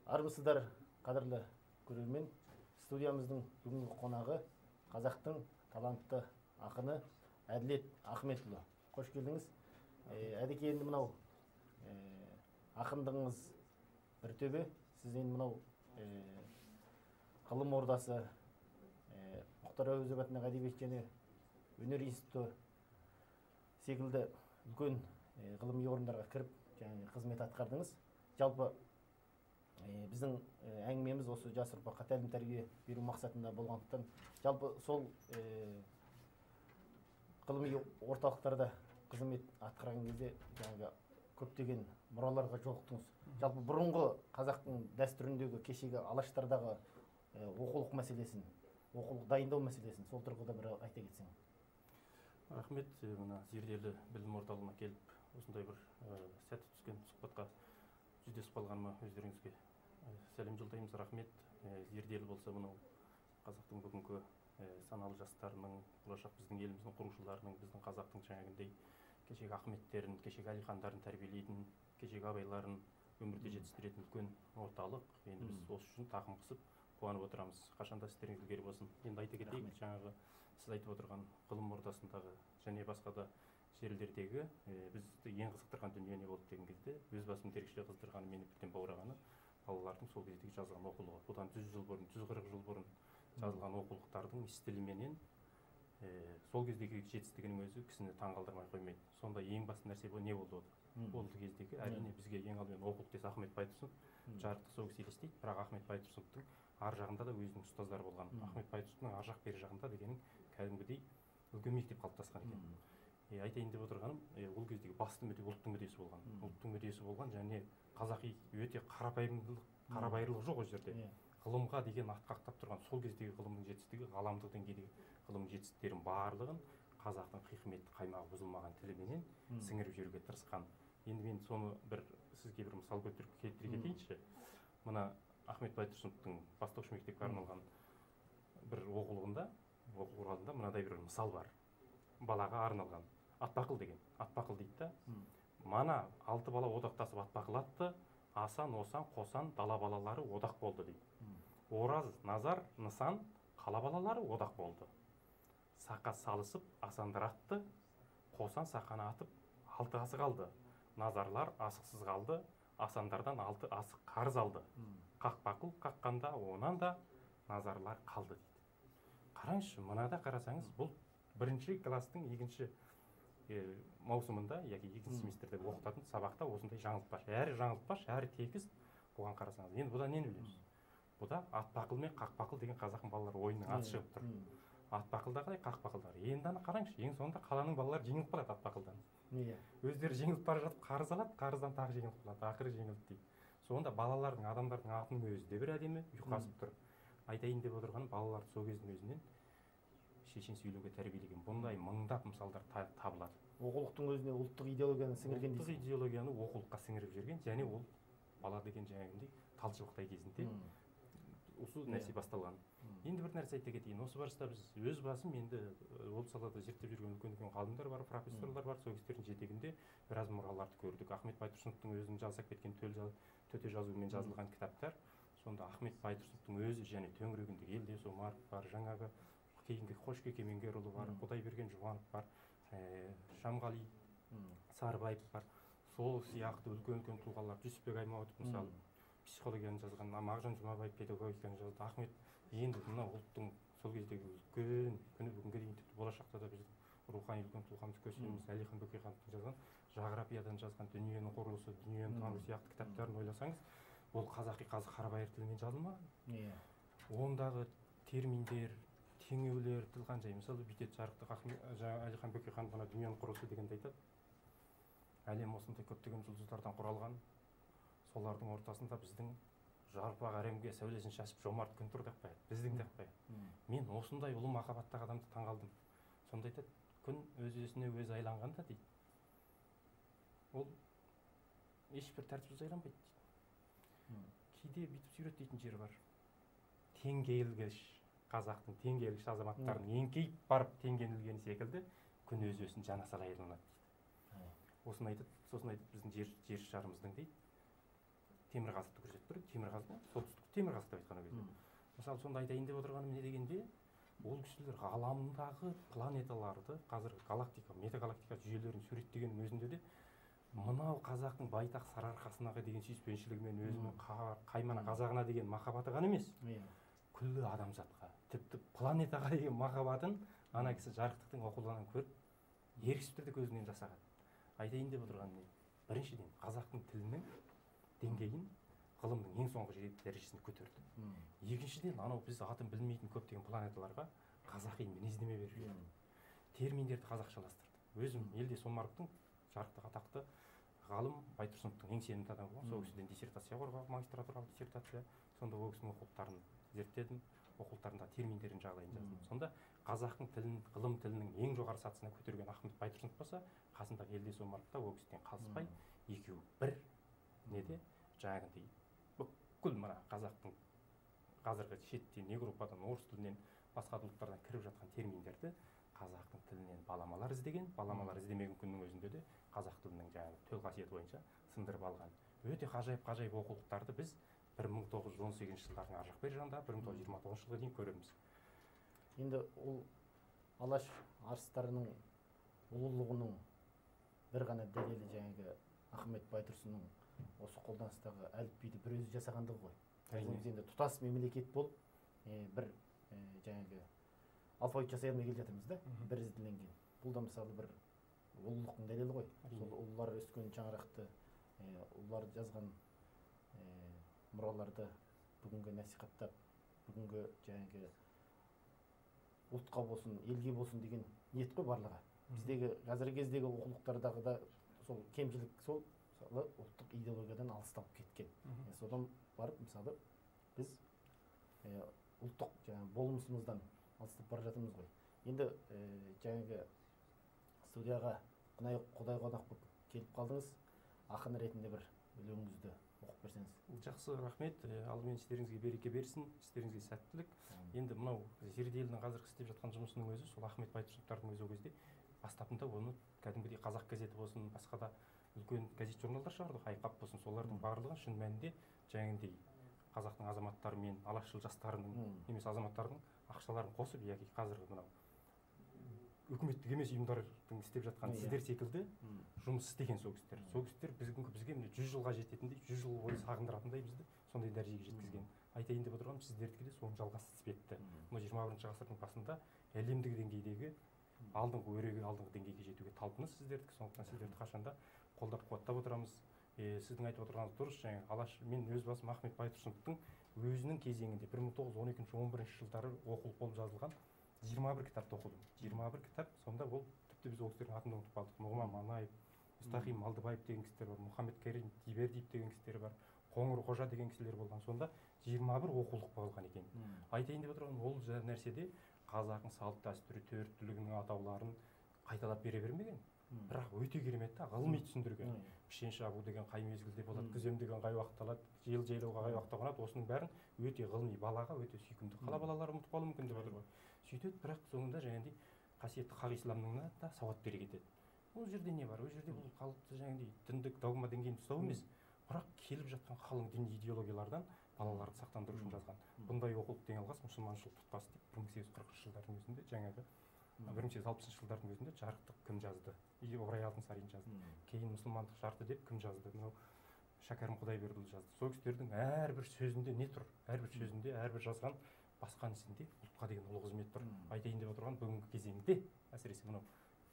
Армысыздар, қадірлі көрермен. Студиямыздың бүгінгі қонағы қазақтың талантты ақыны Әділет Ахметұлы. Қош келдіңіз. Әдеке, енді мынау ақындығыңыз бір төбе. Сіз енді мынау ғылым ордасы, Мұхтар Әуезов атындағы әдебиет және өнер институты секілді үлкен ғылыми орындарға кіріп, қызмет атқардыңыз. Жалпы біздің әңгімеміз осы жас ұрпаққа тәлім тәрбие беру мақсатында болғандықтан, жалпы сол ғылыми орталықтарда қызмет атқарған кезде көптеген мұраларға жолықтыңыз. Жалпы бұрынғы қазақтың дәстүріндегі кешегі алаштардағы оқулық мәселесін, оқулық дайындау мәселесін сол тұрғыда бір айта кетсең. Рахмет, мына зерделі білім орталығына келіп, осындай бір сәтті түскен сұхбатқа жүздесіп қалғаныма өздеріңізге сәлем жолдаймыз. Рахмет. Зерделі болса, мынау қазақтың бүгінгі саналы жастарының, болашақ біздің еліміздің құрушыларының, біздің қазақтың жаңағындай кешегі Ахметтерін, кешегі Әлихандарын тәрбиелейтін, кешегі абайларын өмірде жетістіретін үлкен орталық. Енді біз осы үшін тақым қысып қуанып отырамыз. Қашанда істеріңіз ілгері болсын. Енді айта кетейік, жаңағы сіз айтып отырған ғылым ордасындағы және басқа да жерлердегі бізді ең қызықтырған дүние не болды деген кезде, өз басымды ерекше қыздырғаны, мені бірден баурағаны балалардың сол кездегі жазған оқулығы. Бұдан 100 жыл бұрын, 140 жыл бұрын жазылған оқулықтардың стиліменен сол кездегі жетістігінің өзі кісіні таңғалдырмай қоймайды. Сонда ең басты нәрсе не болды ол? Ол кездегі әрине бізге ең алдымен оқулық десе Ахмет Байтұрсынов, жарықты сол кісі елестейді, бірақ Ахмет Байтұрсыновтың ар жағында да өзінің ұстаздары болған. Ахмет Байтұрсыновтың ар жақ бері жағында дегенің кәдімгідей үлкен мектеп қалыптасқан екен. Айтайын деп отырғаным, ол кездегі басты мүдде ұлттың мүддесі болған. Ұлттың мүддесі болған, және қазақи өте қарабайырлық жоқ ол жерде. Ғылымға деген атқақтап тұрған сол кездегі ғылымның жетістігі, ғаламдық деңгейдегі ғылымның жетістіктерін барлығын қазақтың хикметті қаймағы бұзылмаған тіліменен сіңіріп жіберуге тырысқан. Енді мен соны сізге бір мысал келтіре кетейінші. Мына Ахмет Байтұрсыновтың бастауыш мектепке арналған бір оқулығында, оқу құралында мынадай бір мысал бар. Балаға арналған. Атбақыл деген. Атбақыл дейді да. Мана 6 бала одақтасып атбақыл атты, Асан, Осан, Қосан, дала балалары одақ болды дейді. Ораз, Назар, Нысан, қала балалары одақ болды. Сақа салысып асандар атты, Қосан сақаны атып 6 асық алды. Назарлар асықсыз қалды, асандардан 6 асық қарыз алды. Қақпақыл қаққанда онан да назарлар қалды дейді. Қараңызшы, мынада қарасаңыз, бұл бірінші класстың екінші маусымында, яки екінші семестрде оқытатын сабақта осындай жаңылтпаш. Әрі жаңылтпаш, әрі текіс. Бұған қарасаңыз, енді бұда нені білеміз? Бұда атбақыл мен қақпақыл деген қазақтың балалары ойынның аты шығып тұр. Атбақылда қалай, қақпақылдар. Енді ана қараңызшы, ең соңында қаланың балалары жеңіліп қалады атбақылдан. Өздері жеңіліп бара жатып қарыз алады, қарыздан тағы жеңіліп қалады, ақыры жеңілді дейді. Сонда балалардың, адамдардың атының өзі де бір әдемі ұйқасып тұр. Айтайын деп отырғаным, балаларды сол кездің өзінен шешен сөйлеуге тәрбиелеген бұндай мыңдап мысалдар табылады. Оқулықтың өзіне ұлттық идеологияны сіңірген дейсіз. Ұлттық идеологияны оқулыққа сіңіріп жүрген, және ол бала деген жаңағындай талшылықтай кезінде осы нәрсе басталған. Енді бір нәрсе айта кетейін. Осы барыста біз өз басым енді ол салада зерттеп жүрген үлкен ғалымдар бар, профессорлар бар, сол кісілердің жетегінде біраз мұраларды көрдік. Ахмет Байтұрсыновтың өзінің жазып кеткен төте жазуымен жазылған кітаптар. Сонда Ахмет Байтұрсыновтың өзі және төңірегіндегі Елдес Омаров бар, жаңағы кейінгі Қошке Кемеңгерұлы бар, Құдайберген Жұбанов бар, Шамғали Сарыбаев бар. Сол сияқты үлкен тұлғалар, Жүсіпбек Аймауытов мысалы психологияны жазған, Мағжан Жұмабаев педагогиканы жазды. Ахмет енді мына ұлттың сол кездегі үлкен, күні бүгінге дейін тіпті болашақта да біздің рухани үлкен тұлғамыз көсеміз Әлихан Бөкейхановтың жазған, жағрапиядан жазған дүниенің құрылысы, дүниені тану сияқты кітаптарын ойласаңыз, ол қазақи қарабайыр тілімен жазылмаған. Ондағы терминдер, теңеулер, тіл қаншай. Мысалы, бүйтеді жарықтық Әлихан Бөкейханов мына дүниенің құрылысы дегенде айтады. Әлем осындай көптеген жұлдыздардан құралған, солардың ортасында біздің жарпақ әлемге сәулесін шашып жомарт күн тұр деп қояды, біздің деп қояды. Мен осындай ұлы махаббаттағы адамды таңғалдым. Сонда айтады, күн өз-өзіне өзі айланғанда дейді, ол ешбір тәртіпсіз айланбайды дейді. Кейде бүйтіп суреттейтін жері бар. Теңгейілгіш, қазақтың теңгейілгіш азаматтарының еңкейіп барып теңгенілгені секілді, күн өз-өзін жана сала айланады дейді. Сосын айтып біздің жер шарымыздың дейді, темір қазықты көрсетіп тұр. Темірқазық, солтүстік Темірқазық деп айтқан кезде. Мысалы сонда айтайын деп отырғаным не дегенде, ол кісілер ғаламдағы планеталарды, қазір галактика, метагалактика жүйелерін суреттегеннің өзінде де мынау қазақтың байтақ сарыарқасынаға деген сүйіспеншілігімен өзінің қаймана қазағына деген махаббаты ғана емес, күллі адамзатқа, тіпті планетаға деген махаббатын ана кісі жарықтықтың оқулығынан көріп, еріксіз түрде көзінен жасаған. Айтайын деп отырғаным не? Біріншіден, қазақтың тілінің деңгейін ғылымның ең соңғы дәрежесіне көтерді. Екіншіден, анау біз атын білмейтін көптеген планеталарға қазақи мінездеме берді. Терминдерді қазақшаластырды. Өзім елде Сонмарктың жарықтық атақты ғалым Байтұрсыновтың ең сенімді адамы болған. Сол кісіден диссертация қорғап, магистратуралық диссертация. Сонда ол кісінің оқулықтарын зерттедім. Оқулықтарында терминдердің жағдайын жаздым. Сонда қазақтың тілін, ғылым тілінің ең жоғары сатысына көтерген Ахмет Байтұрсынов болса, қасындағы елде Сонмаркта ол кісіден қалыспай, екеуі бір неде жаңағындай бүкіл мына қазақтың қазіргі шеттен, Европадан, орыс тілінен, басқа ұлттардан кіріп жатқан терминдерді қазақтың тілінен баламалар іздеген, баламалар іздемеген күннің өзінде де қазақ тілінің жаңағы төл қасиеті бойынша сындырып алған. Өте ғажайып оқулықтарды біз 1918 жылдардың ар жақ бер жағында 1929 жылға дейін көреміз. Енді ол Алаш арыстарының ұлылығының бір ғана дәлелі жаңағы Ахмет Байтұрсынның осы қолданыстағы әліпбиді бір өзі жасағандығы ғой. Біз енді тұтас мемлекет болып, бір жаңағы алфавит жасай алмай келе жатырмыз да, бір ізделенген. Бұл да мысалы бір ұлылықтың дәлелі ғой. Сол ұлылар өскен шаңырақты, ұлылар жазған мұраларды бүгінгі насихаттап, бүгінгі жаңағы ұлтқа болсын, елге болсын деген ниет қой барлығы. Біздегі қазіргі кездегі оқулықтардағы да сол кемшілік сол мысалы ұлттық идеологиядан алыстап кеткен. Содан барып мысалы біз ұлттық болмысымыздан алыстап бара жатырмыз ғой. Енді жаңағы студияға құдай қонақ болып келіп қалдыңыз. Ақын ретінде бір өлеңіңізді оқып берсеңіз. Жақсы, рахмет. Алдымен істеріңізге береке берсін, істеріңізге сәттілік. Енді мынау Зерделінің қазіргі істеп жатқан жұмысының өзі, сол Ахмет Байтұрсыновтардың өзі ол кезде бастапында оны кәдімгідей қазақ газеті болсын, басқа да үлкен газет журналдар шығарды, Айқап болсын, солардың барлығы шын мәнінде жаңағындай қазақтың азаматтары мен алашшыл жастарының немесе азаматтардың ақшаларын қосып, яки қазіргі мынау үкіметтік емес ұйымдардың істеп жатқан сіздер секілді жұмыс істеген сол кісілер. Сол кісілер бізге міне 100 жылға жететіндей, 100 жыл бойы сағындыратындай бізді сондай дәрежеге жеткізген. Айтайын деп отырғаным, сіздердікі де соның жалғасы іспетті. Мына 21 ғасырдың басында әлемдік деңгейдегі алдыңғы өреге, алдыңғы деңгейге жетуге талпыныс сіздердікі. Сондықтан сіздерді қашанда қолдап қуаттап отырамыз. Сіздің айтып отырғаныңыз дұрыс. Алаш, мен өз басым Ахмет Байтұрсыновтың өзінің кезеңінде 1912-11 жылдары оқылып болып жазылған 21 кітапты оқыдым. 21 кітап, сонда ол тіпті біз ол кісілердің атын ұмытып қалдық. Нұғман Манаев, Мұстахим Малдыбаев деген кісілер бар, Мұхаммед Керим Тибердиев деген кісілер бар, Қоңыр Қожа деген кісілер болған. Сонда 21 оқулық болған екен. Айтайын деп отырған ол нәрседе қазақтың салт дәстүрі, төрттілігінің атауларын қайталап бере бермеген. Бірақ өте керемет та, ғылыми түсіндірген. Пішен шабу деген қай мезгілде болады, күзем деген қай уақытта алады, жел жайлауға қай уақытта қонады, осының бәрін өте ғылыми, балаға өте сүйкімді. Қала балалары ұмытып қалуы мүмкін деп отыр ғой. Сөйтеді, бірақ соңында жаңағындай қасиетті хақ исламның да сауат бере кетеді. Ол жерде не бар? Ол жерде бұл қалыпты жаңағындай діндік догма деңгейін ұстау емес, бірақ келіп жатқан қалың діни идеологиялардан балаларды сақтандыру үшін жазған. Бұндай оқулық ең алғаш мұсылманшылық тұтқасы деп 1840 жылдардың өзінде жаңағы 1860 жылдардың өзінде жарықтық кім жазды? Ибрай Алтынсарин жазды. Кейін мұсылмандық жарты деп кім жазды? Мынау Шәкәрім Құдайбердіұлы жазды. Сол кісілердің әрбір сөзінде не тұр? Әрбір сөзінде, әрбір жазған басқан ісінде ұлтқа деген ұлы қызмет тұр. Айтайын деп отырған бүгінгі кезеңде, әсіресе мынау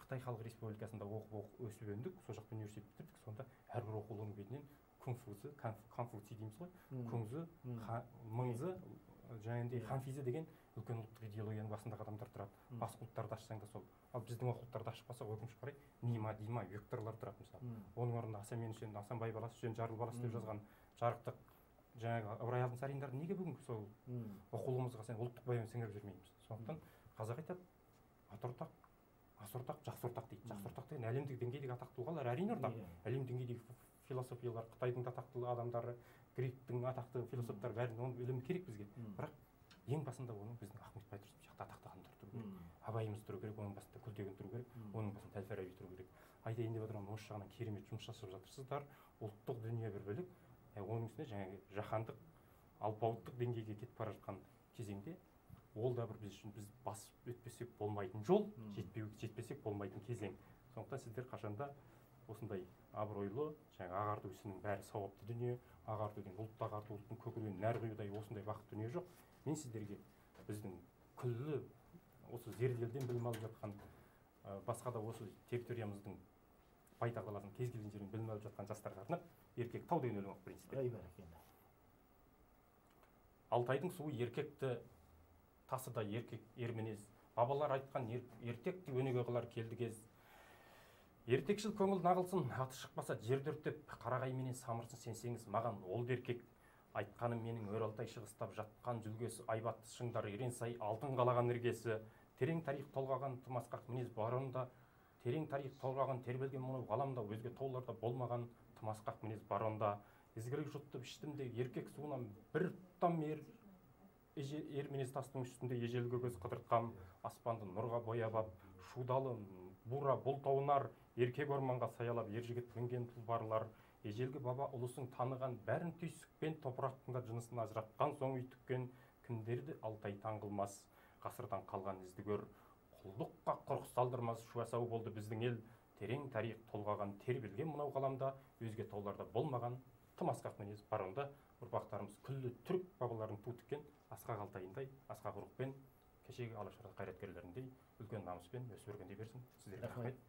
Қытай Халық Республикасында оқып өсіп өндік, сол жақта университет бітірдік. Сонда әрбір оқулығының бетінен Конфуций дейміз ғой, Күңзі, Мыңзы, жаңағындай Ханфизі деген үлкен ұлттық идеологияның басындағы адамдар тұрады. Басқа ұлттарды ашсаң да сол. Ал біздің оқулықтарды ашып қалсақ, өкінішке қарай Нима, Дима, Викторлар тұрады мысалы. Оның орнында Асанмен Үсен, Асанбай баласы, Үсен Жарыл баласы деп жазған жарықтық жаңағы Ыбырай Алтынсариндарды неге бүгін сол оқулығымызға сен ұлттық баян сіңіріп жүрмейміз? Сондықтан қазақ айтады, атортақ, асортақ, жақсортақ дейді. Жақсортақ деген әлемдік деңгейдегі атақты тұлғалар, әрине ортақ. Әлем деңгейдегі философиялар, Қытайдың атақты адамдары, Гректің атақты философтары бәрін оны білім керек бізге. Бірақ ең басында оның біздің Ахмет Байтұрсынов сияқты атақты адамдар тұру керек. Абайымыз тұру керек, оның басында Күлтегін тұру керек, оның басында Әл-Фараби тұру керек. Айтайын деп отырмын, осы жағынан керемет жұмыс жасап жатырсыздар. Ұлттық дүние бір бөлек, оның үстіне жаңағы жаһандық алпауыттық деңгейге кетіп бара жатқан кезеңде ол да бір біз үшін біз басып өтпесек болмайтын жол, жетпесек болмайтын кезең. Сондықтан сіздер қашанда осындай абыройлы, жаңағы ағарту ісінің бәрі сауапты дүние, ағарту деген ұлтты ағарту, ұлттың көкірегін нәр құюдай осындай бақытты дүние жоқ. Мен сіздерге біздің күллі осы зерделден білім алып жатқан, басқа да осы территориямыздың байтақ даласының кез келген жерінен білім алып жатқан жастарға арнап еркек тау деген өлең оқып берейін сіздерге. Алтайдың суы еркекті, тасы да еркек ерменез, бабалар айтқан ертекті өнеге қылар келді кез. Ертекшіл көңіл нағылсын, аты шықпаса жерді өртеп, қарағай менен самырсын сенсеңіз маған ол еркек. Айтқаным менің өр Алтай шығыстап жатқан жүлгесі, айбатты шыңдар Еренсай алтын қалаған іргесі. Терең тарих толғаған тымасқақ мінез барында, терең тарих толғаған тербелген мұнау ғаламда, өзге тауларда болмаған тымасқақ мінез барында. Ізгілік жұтты іштімде еркек суынан бір тұтам ерменез тастың үстінде ежелгі көз қыдыртқам, аспанды нұрға бояп ап, шудалы бура бұлтаунар, еркек орманға саялап ержігіт мінген тұлбарлар. Ежелгі баба ұлысын таныған, бәрін түйсікпен топырақтың да жынысын ажыратқан соң үй тіккен, кімдерді Алтай таңғылмас, ғасырдан қалған ізді көр. Құлдыққа құрық салдырмас шуасау болды біздің ел, терең тарих толғаған тербелген мынау ғаламда, өзге тауларда болмаған тымасқақ мінез барында. Ұрпақтарымыз күллі түрік бабаларын ту тіккен Асқақ Алтайындай, асқақ рухпен, кешегі Алашорда қайраткерлеріндей үлкен намыспен өсіп өркендей берсін. Сіздерге рахмет.